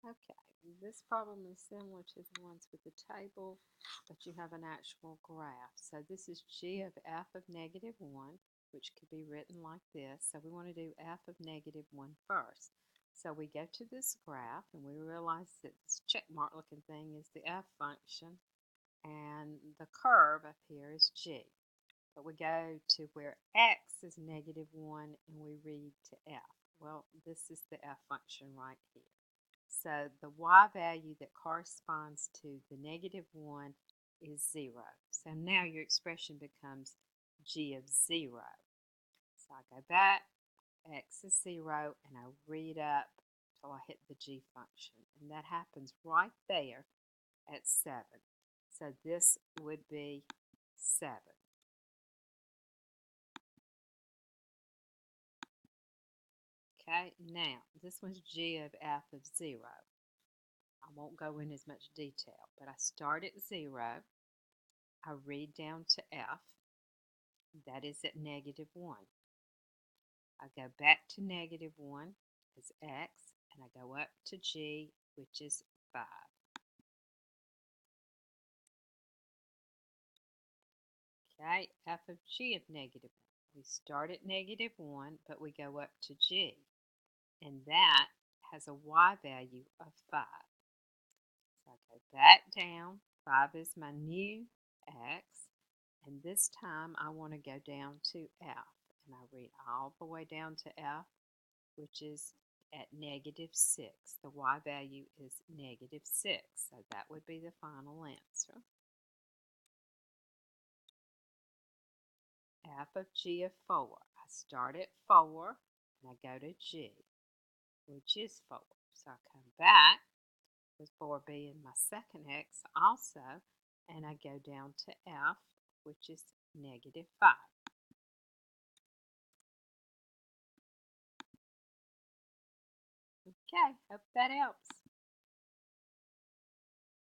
Okay, this problem is similar to the ones with the table, but you have an actual graph. So this is g of f of negative 1, which could be written like this. So we want to do f of negative 1 first. So we go to this graph and we realize that this check mark looking thing is the f function and the curve up here is g. But we go to where x is negative 1 and we read to f. Well, this is the f function right here. So the y value that corresponds to the negative 1 is 0. So now your expression becomes g of 0. So I go back, x is 0, and I read up till I hit the g function. And that happens right there at 7. So this would be 7. Okay, now this one's g of f of 0. I won't go in as much detail, but I start at 0. I read down to f. That is at negative 1. I go back to negative 1 as x, and I go up to g, which is 5. Okay, f of g of negative 1. We start at negative 1, but we go up to g, and that has a y value of 5. So I go back down. 5 is my new x, and this time I want to go down to f, and I read all the way down to f, which is at negative 6. The y value is negative 6, so that would be the final answer. F of g of 4. I start at 4 and I go to g, which is 4. So I come back with 4 being my second x also, and I go down to f, which is negative 5. Okay, hope that helps.